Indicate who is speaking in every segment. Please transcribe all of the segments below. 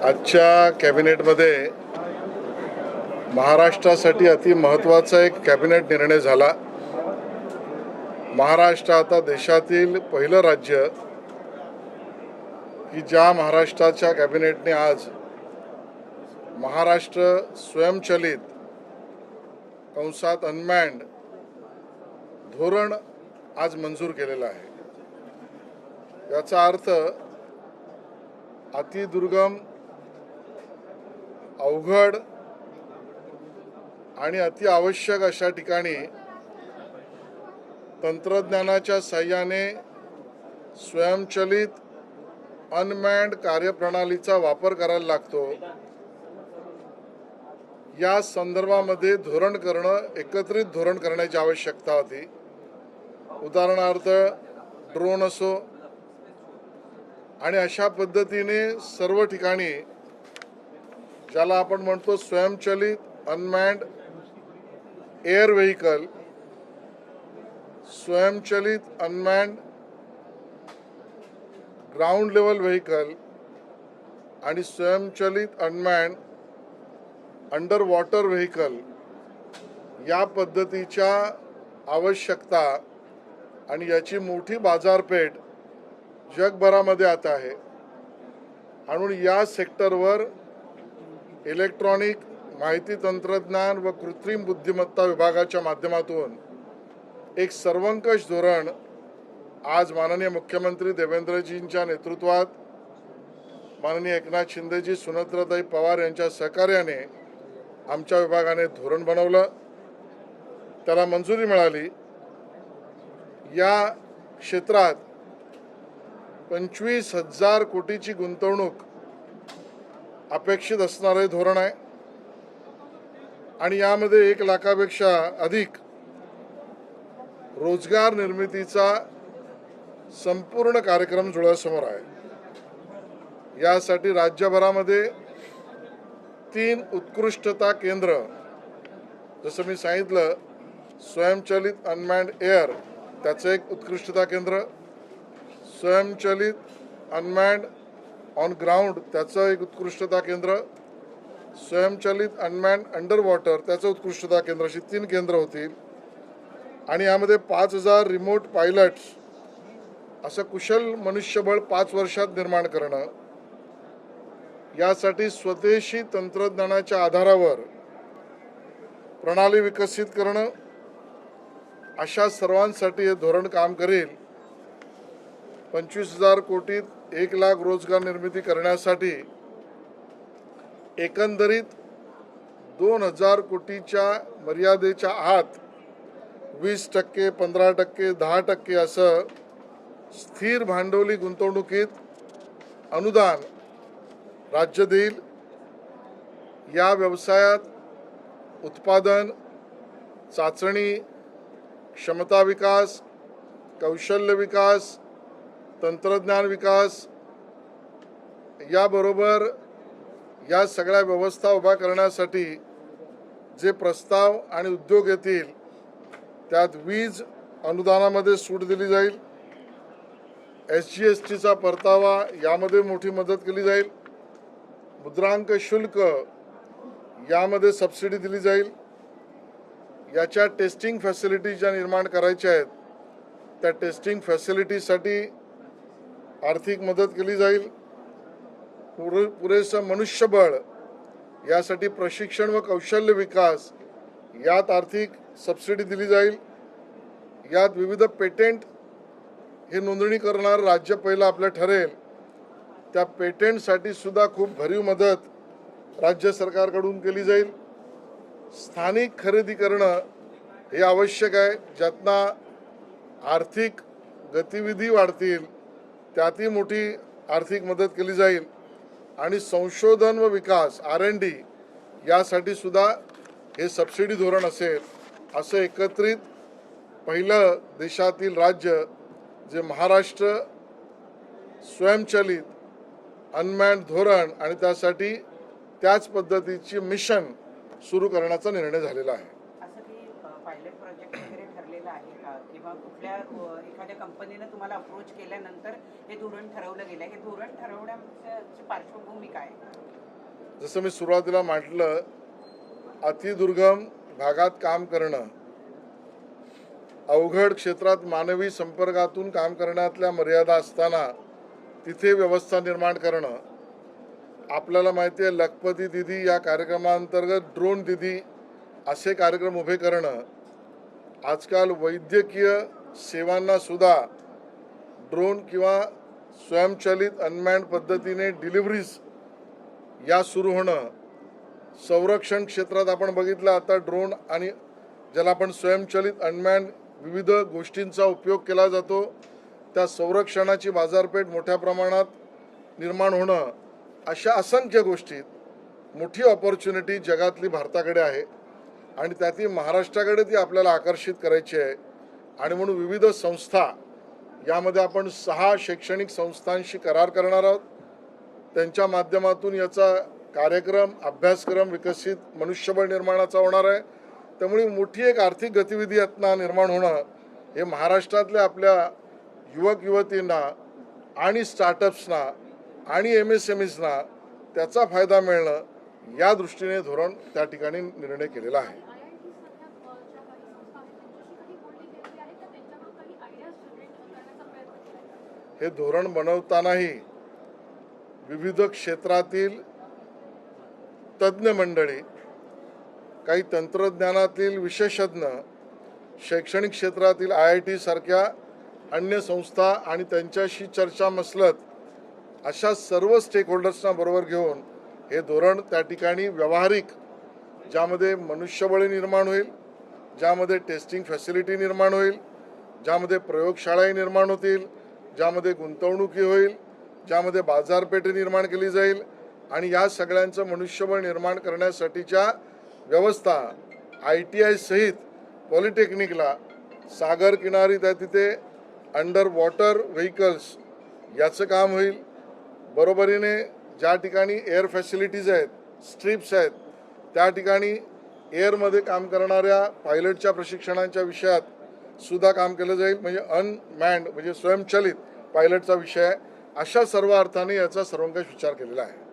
Speaker 1: आजच्या कॅबिनेटमध्ये महाराष्ट्रासाठी अति महत्त्वाचा एक कॅबिनेट निर्णय झाला। महाराष्ट्र आता देशातील पहिलं राज्य की ज्या महाराष्ट्राच्या कॅबिनेटने आज महाराष्ट्र स्वयंचलित कंसात अनमॅन्ड धोरण आज मंजूर केलेलं आहे। याचा अर्थ अतिदुर्गम, अवघड आणि अति आवश्यक अशा ठिकाणी तंत्रज्ञानाच्या साहाय्याने स्वयंचलित अनमॅन्ड कार्यप्रणालीचा वापर करायला लागतो। या संदर्भामध्ये धोरण करणं, एकत्रित धोरण करण्याची आवश्यकता होती। उदाहरणार्थ ड्रोन असो आणि अशा पद्धतीने सर्व ठिकाणी ज्याला आपण म्हणतो स्वयंचलित अनमॅन्ड एअर व्हेकल, स्वयंचलित अनमॅन्ड ग्राउंड लेवल व्हेकल आणि स्वयंचलित अनमॅन्ड अंडर वॉटर व्हेकल, या पद्धतीच्या आवश्यकता आणि याची मोठी बाजारपेठ जगभरामध्ये आता आहे। म्हणून या सेक्टरवर इलेक्ट्रॉनिक, माहिती तंत्रज्ञान व कृत्रिम बुद्धिमत्ता विभागाच्या माध्यमातून एक सर्वंकष धोरण आज माननीय मुख्यमंत्री देवेंद्रजींच्या नेतृत्वात, माननीय एकनाथ शिंदेजी, सुनेत्राताई पवार यांच्या सहकार्याने आमच्या विभागाने धोरण बनवलं, त्याला मंजुरी मिळाली। या क्षेत्रात 25,000 कोटीची गुंतवणूक अपेक्षित असणारे धोरण आहे आणि यामध्ये 1 लाखापेक्षा अधिक रोजगार निर्मितीचा संपूर्ण कार्यक्रम डोळ्यासमोर आहे। यासाठी राज्यभरामध्ये 3 उत्कृष्टता केंद्र, जसं मी सांगितलं स्वयंचलित अनमॅन्ड एअर त्याचं एक उत्कृष्टता केंद्र, स्वयंचलित अनमॅन्ड ऑन ग्राउंड त्याचं एक उत्कृष्टता केंद्र, स्वयंचलित अनमॅन्ड अंडर वॉटर त्याचं उत्कृष्टता केंद्र, अशी 3 केंद्र होतील। आणि यामध्ये 5,000 रिमोट पायलट्स असं कुशल मनुष्यबळ 5 वर्षात निर्माण करणं, यासाठी स्वदेशी तंत्रज्ञानाच्या आधारावर प्रणाली विकसित करणं, अशा सर्वांसाठी हे धोरण काम करेल। 25,000 कोटीत 1 लाख रोजगार निर्मिती करण्यासाठी एकंदरीत 2,000 कोटीच्या मर्यादेच्या आत 20%, 15%, 10% असं स्थिर भांडवली गुंतवणुकीत अनुदान राज्य देईल। या व्यवसायात उत्पादन, चाचणी, क्षमता विकास, कौशल्य विकास, तंत्रज्ञान विकास याबरोबर या सगळ्या व्यवस्था उभा करण्यासाठी जे प्रस्ताव आणि उद्योग येतील त्यात वीज अनुदानामध्ये सूट दिली जाईल, SGSTचा परतावा यामध्ये मोठी मदत केली जाईल, मुद्रांक शुल्क यामध्ये सबसिडी दिली जाईल, याच्या टेस्टिंग फॅसिलिटी ज्या निर्माण करायच्या आहेत त्या टेस्टिंग फॅसिलिटीसाठी आर्थिक मदत केली जाईल, पुरेसं मनुष्यबळ यासाठी प्रशिक्षण व कौशल्य विकास यात आर्थिक सबसिडी दिली जाईल। यात विविध पेटेंट हे नोंदणी करणार राज्य पहिलं आपलं ठरेल, त्या पेटेंटसाठी सुद्धा खूप भरीव मदत राज्य सरकारकडून केली जाईल। स्थानिक खरेदी करणं हे आवश्यक आहे, ज्यातनं आर्थिक गतिविधी वाढतील, त्यातही मोठी आर्थिक मदत केली जाईल। आणि संशोधन व विकास R&D यासाठी सुद्धा हे सबसिडी धोरण असेल। असं एकत्रित पहिलं देशातील राज्य जे महाराष्ट्र स्वयंचलित अनमॅन्ड धोरण आणि त्यासाठी त्याच पद्धतीची मिशन सुरू करण्याचा निर्णय झालेला आहे।
Speaker 2: पायलट प्रोजेक्ट वगैरे ठरलेला आहे का, किंवा कुठल्या एखाद्या कंपनीने तुम्हाला अप्रोच केल्यानंतर हे धोरण ठरवलं गेलं? हे धोरण ठरवण्याची पार्श्वभूमी काय?
Speaker 1: जसं मी सुरुवातीला म्हटलं, अतिदुर्गम भागात काम करणं, अवघड क्षेत्रात मानवी संपर्कातून काम करण्यातल्या मर्यादा असताना तिथे व्यवस्था निर्माण करणं. आपल्याला माहिती आहे, लखपती दिदी या कार्यक्रमांतर्गत ड्रोन दिदी असे कार्यक्रम उभे करणं. आजकाल वैद्यकीय सेवांना सुद्धा ड्रोन किंवा स्वयंचलित अनमॅन्ड पद्धतीने डिलिव्हरीज या सुरू होणं. संरक्षण क्षेत्रात आपण बघितलं, आता ड्रोन आणि ज्याला आपण स्वयंचलित अनमॅन्ड विविध गोष्टींचा उपयोग केला जातो, त्या संरक्षणाची बाजारपेठ मोठ्या प्रमाणात निर्माण होणं. अशा असंख्य गोष्टीत मोठी ऑपॉर्च्युनिटी जगातली भारताकडे आहे आणि त्यातही महाराष्ट्राकडे ती आपल्याला आकर्षित करायची आहे. आणि म्हणून विविध संस्था, यामध्ये आपण 6 शैक्षणिक संस्थांशी करार करणार आहोत. त्यांच्या माध्यमातून याचा कार्यक्रम, अभ्यासक्रम विकसित मनुष्यबळ निर्माणाचा होणार आहे. त्यामुळे मोठी एक आर्थिक गतिविधी यातनं निर्माण होणं हे महाराष्ट्रातल्या आपल्या युवक युवतींना आणि स्टार्टअप्सना आणि MSMEsना त्याचा फायदा मिळणं, या दृष्टीने धोरण त्या ठिकाणी निर्णय केलेला आहे. हे धोरण बनवतानाही विविध क्षेत्रातील तज्ज्ञ मंडळी, काही तंत्रज्ञानातील विशेषज्ञ, शैक्षणिक क्षेत्रातील IIT सारख्या अन्य संस्था आणि त्यांच्याशी चर्चा मसलत अशा सर्व स्टेक होल्डर्सना बरोबर घेऊन हे धोरण त्या ठिकाणी व्यावहारिक, ज्यामध्ये मनुष्यबळ निर्माण होईल, ज्यामध्ये टेस्टिंग फॅसिलिटी निर्माण होईल, ज्यामध्ये प्रयोगशाळाही निर्माण होतील, ज्यामध्ये गुंतवणुकी होईल, ज्यामध्ये बाजारपेठ निर्माण केली जाईल आणि या सगळ्यांचं मनुष्यबळ निर्माण करण्यासाठीच्या व्यवस्था ITI सहित पॉलिटेक्निकला सागर किनारी त्या तिथे अंडर वॉटर व्हेकल्स याचं काम होईल. बरोबरीने ज्या ठिकाणी एअर फॅसिलिटीज आहेत, स्ट्रिप्स आहेत, त्या ठिकाणी एअरमध्ये काम करणाऱ्या पायलटच्या प्रशिक्षणाच्या विषयात सुद्धा काम केलं जाईल. म्हणजे अनमॅन्ड म्हणजे स्वयंचलित पायलटचा विषय आहे. अशा सर्व अर्थाने याचा सर्वंकष विचार केलेला आहे.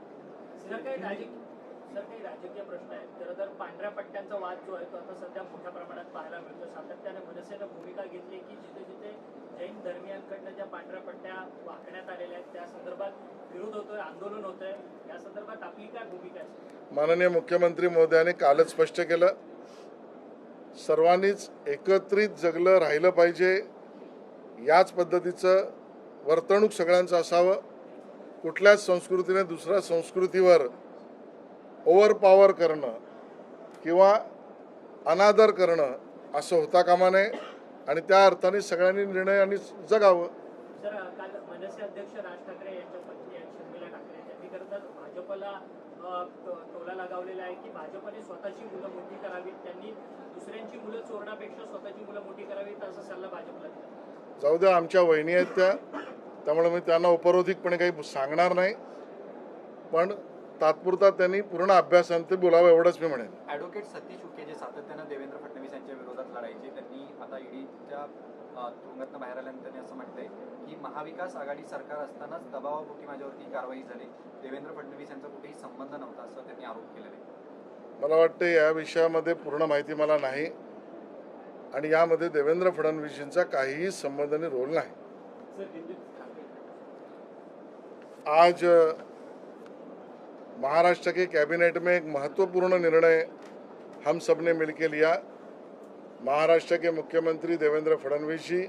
Speaker 3: राजकीय प्रश्न आहे. खरं तर पांढऱ्या पट्ट्यांचा वाद जो आहे तो आता सध्या मोठ्या प्रमाणात पाहायला मिळतो. सातत्याने मनसेनं भूमिका घेतली की जिथे जिथे जैन धर्मियांकडनं ज्या पांढऱ्या पट्ट्या वाकण्यात आलेल्या आहेत त्या संदर्भात विरोध होतोय, आंदोलन होतंय. या संदर्भात आपली काय भूमिका आहे?
Speaker 1: माननीय मुख्यमंत्री महोदयाने कालच स्पष्ट केलं, सर्वांनीच एकत्रित जगलं राहिलं पाहिजे. याच पद्धतीचं वर्तणूक सगळ्यांचं असावं. कुठल्याच संस्कृतीने दुसऱ्या संस्कृतीवर ओव्हरपॉवर करणं किंवा अनादर करणं असं होता कामा नये आणि त्या अर्थाने सगळ्यांनी निर्णयाने जगावं.
Speaker 3: सर, काल मनसे अध्यक्ष राज ठाकरे यांच्या पत्नी आहेत शर्मिला ठाकरे, त्यांनी खरं तर भाजपला टोला लगावलेला आहे की भाजपने स्वतःची मुलं मोठी करावीत, त्यांनी दुसऱ्यांची मुलं चोरण्यापेक्षा स्वतःची मुलं मोठी करावीत असा सल्ला भाजपला दिला.
Speaker 1: जाऊ द्या, आमच्या वहिनी आहेत त्या, त्यामुळे मी त्यांना उपरोधिकपणे काही सांगणार नाही. पण तात्पुरता त्यांनी पूर्ण अभ्यासांत बोलावं एवढंच मी म्हणेन.
Speaker 4: ॲडव्होकेट सतीश उके जे सातत्यानं देवेंद्र फडणवीस यांच्या विरोधात लढायचे, त्यांनी आता ईडीच्या तुरुंगातनं बाहेर आल्यानंतर त्यांनी असं म्हटलंय की महाविकास आघाडी सरकार असतानाच दबावापोटी माझ्यावरती कारवाई झाली, देवेंद्र फडणवीस यांचा कुठेही संबंध नव्हता असं त्यांनी आरोप केलेला आहे.
Speaker 1: मला वाटतं या विषयामध्ये पूर्ण माहिती मला नाही आणि यामध्ये देवेंद्र फडणवीसांचा काहीही संबंध आणि रोल नाही. आज महाराष्ट्र के कैबिनेट में एक महत्वपूर्ण निर्णय हम सब ने मिलकर लिया. महाराष्ट्र के मुख्यमंत्री देवेंद्र फडणवीस जी,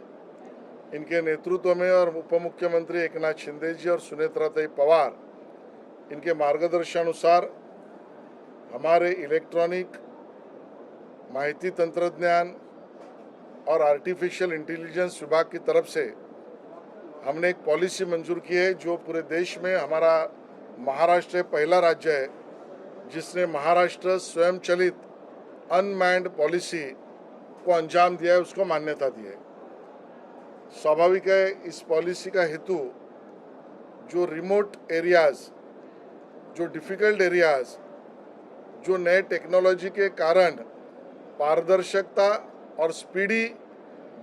Speaker 1: इनके नेतृत्व में, और उप मुख्यमंत्री एकनाथ शिंदे जी और सुनेत्राताई पवार, इनके मार्गदर्शनानुसार हमारे इलेक्ट्रॉनिक, माहिती तंत्रज्ञान और आर्टिफिशियल इंटेलिजेंस विभाग की तरफ से हमने एक पॉलिसी मंजूर की है जो पूरे देश में हमारा महाराष्ट्र पहला राज्य है जिसने महाराष्ट्र स्वयंचलित अनमैन्ड पॉलिसी को अंजाम दिया है, उसको मान्यता दी है. स्वाभाविक है, इस पॉलिसी का हेतु जो रिमोट एरियाज, जो डिफ़िकल्ट एरियाज, जो नए टेक्नोलॉजी के कारण पारदर्शिता और स्पीडी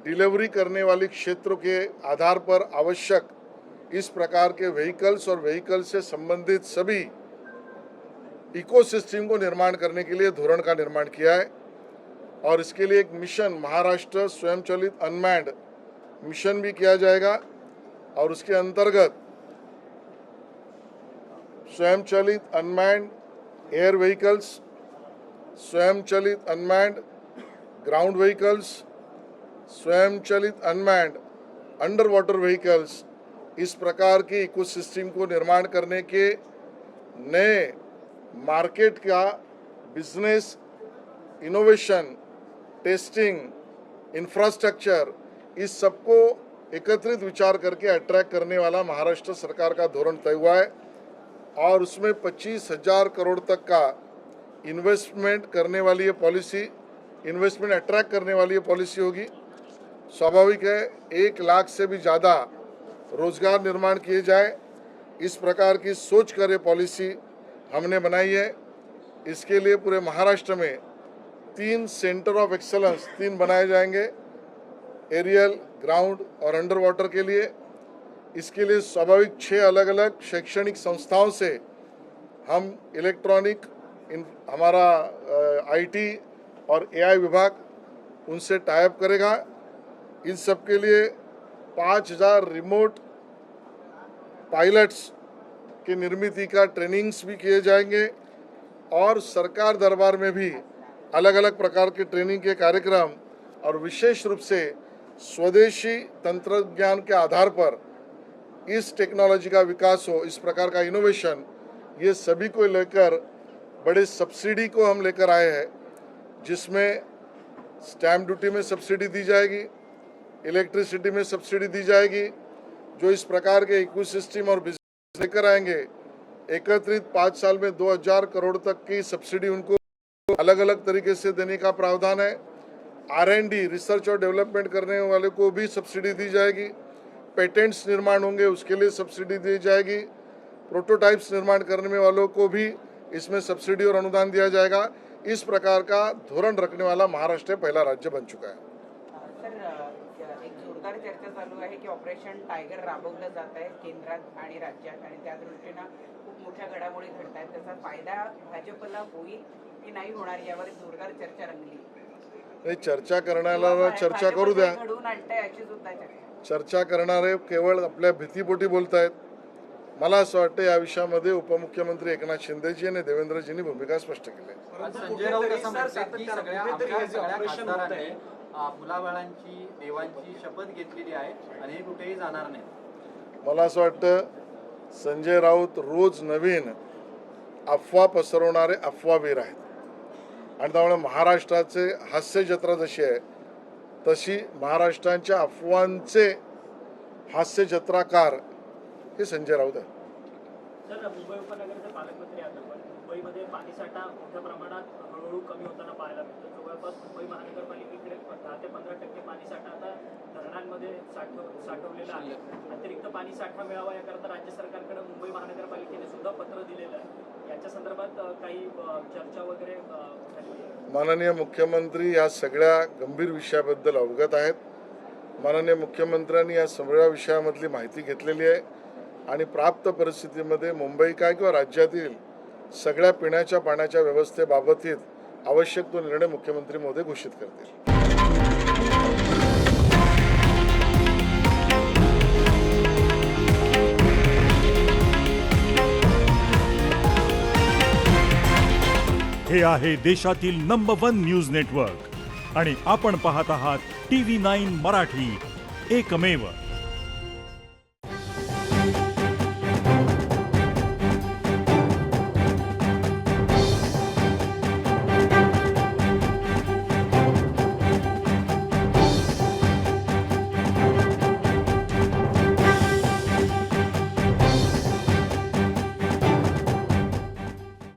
Speaker 1: डिलीवरी करने वाली क्षेत्रों के आधार पर आवश्यक इस प्रकार के व्हीकल्स और व्हीकल से संबंधित सभी इकोसिस्टम को निर्माण करने के लिए धोरण का निर्माण किया है और इसके लिए एक मिशन महाराष्ट्र स्वयंचलित अनमैन्ड मिशन भी किया जाएगा और उसके अंतर्गत स्वयंचलित अनमैन्ड एयर व्हीकल्स, स्वयंचलित अनमैन्ड ग्राउंड व्हीकल्स, स्वयंचलित अनमैन्ड अंडर वाटर व्हीकल्स, इस प्रकार के इकोसिस्टम को निर्माण करने के नए मार्केट का बिजनेस, इनोवेशन, टेस्टिंग, इंफ्रास्ट्रक्चर, इस सबको एकत्रित विचार करके अट्रैक्ट करने वाला महाराष्ट्र सरकार का धोरण तय हुआ है और उसमें 25,000 करोड़ तक का इन्वेस्टमेंट करने वाली ये पॉलिसी, इन्वेस्टमेंट अट्रैक्ट करने वाली ये पॉलिसी होगी। स्वाभाविक है 1 लाख से भी ज़्यादा रोजगार निर्माण किए जाए, इस प्रकार की सोच कर ये पॉलिसी हमने बनाई है। इसके लिए पूरे महाराष्ट्र में 3 सेंटर ऑफ एक्सलेंस 3 बनाए जाएंगे, एरियल, ग्राउंड और अंडर वाटर के लिए। इसके लिए स्वाभाविक 6 अलग अलग शैक्षणिक संस्थाओं से हम इलेक्ट्रॉनिक, हमारा आईटी और एआई विभाग उनसे टाइप करेगा। इन सब के लिए 5,000 रिमोट पायलट्स की निर्मित का ट्रेनिंग्स भी किए जाएंगे और सरकार दरबार में भी अलग अलग प्रकार के ट्रेनिंग के कार्यक्रम और विशेष रूप से स्वदेशी तंत्रज्ञान के आधार पर इस टेक्नोलॉजी का विकास हो, इस प्रकार का इनोवेशन, ये सभी को लेकर बड़े सब्सिडी को हम लेकर आए हैं, जिसमें स्टैम्प ड्यूटी में सब्सिडी दी जाएगी, इलेक्ट्रिसिटी में सब्सिडी दी जाएगी। जो इस प्रकार के इकोसिस्टम और बिजनेस लेकर आएंगे, एकत्रित 5 साल में 2,000 करोड़ तक की सब्सिडी उनको अलग अलग तरीके से देने का प्रावधान है। R&D, रिसर्च और डेवलपमेंट करने वाले को भी सब्सिडी दी जाएगी। पेटेंट्स निर्माण होंगे, उसके लिए सब्सिडी दी जाएगी। प्रोटोटाइप्स निर्माण करने वालों को भी इसमें सब्सिडी और अनुदान दिया जाएगा। इस प्रकार का धोरण रखने वाला महाराष्ट्र पहला राज्य बन चुका है।
Speaker 2: सर, एक जोरदार चर्चा चालू आहे की ऑपरेशन टायगर राबवलं जात आहे केंद्रात आणि राज्यात आणि त्या दृष्टीनं खूप मोठ्या घडामोडी घडत आहेत। त्याचा फायदा भाजपला होईल की नाही होणार यावर जोरदार चर्चा रंगली।
Speaker 1: चर्चा करण्याला चर्चा करू द्या।
Speaker 2: घडवून आणताय अशी सुद्धा चर्चा।
Speaker 1: चर्चा करणारे केवळ आपल्या भीतीपोटी बोलतायत। मला असं वाटतं या विषयामध्ये उपमुख्यमंत्री एकनाथ शिंदेजी आणि देवेंद्रजींनी भूमिका स्पष्ट केली आहे।
Speaker 4: आज संजय राऊत असं म्हणतात की सगळ्या खासदारांनी मुलाबाळांची, देवांची शपथ घेतलेली आहे आणि हे कुठेही जाणार नाही।
Speaker 1: मला असं वाटतं संजय राऊत रोज नवीन अफवा पसरवणारे अफवावीर आहेत आणि त्यामुळे महाराष्ट्राचे हास्य जत्रा जशी आहे तशी महाराष्ट्राच्या अफवांचे हास्य जत्राकार हे संजय राऊत आहे।
Speaker 3: सर, मुंबई उपनगराचे पालकमंत्री आहेत आपण। मुंबईमध्ये पाणीसाठा मोठ्या प्रमाणात हळूहळू कमी होताना पाहायला मिळतो। जवळपास मुंबई महानगरपालिकेकडे 10 ते 15% पाणीसाठा आता धरणांमध्ये साठवलेला आहे। अतिरिक्त पाणीसाठा मिळावा याकरता राज्य सरकारकडे मुंबई महानगरपालिकेने सुद्धा पत्र दिलेलं आहे। याच्या संदर्भात काही चर्चा वगैरे झाली आहे?
Speaker 1: माननीय मुख्यमंत्री या सगळ्या गंभीर विषयाबद्दल अवगत आहेत। माननीय मुख्यमंत्र्यांनी या सगळ्या विषयामधली माहिती घेतलेली आहे आणि प्राप्त परिस्थितीमध्ये मुंबई काय किंवा राज्यातील सगळ्या पिण्याच्या पाण्याच्या व्यवस्थेबाबतीत आवश्यक तो निर्णय मुख्यमंत्री महोदय घोषित करतील।
Speaker 5: हे आहे देशातील नंबर 1 न्यूज नेटवर्क आणि आपण पाहत आहात TV9 मराठी, एकमेव।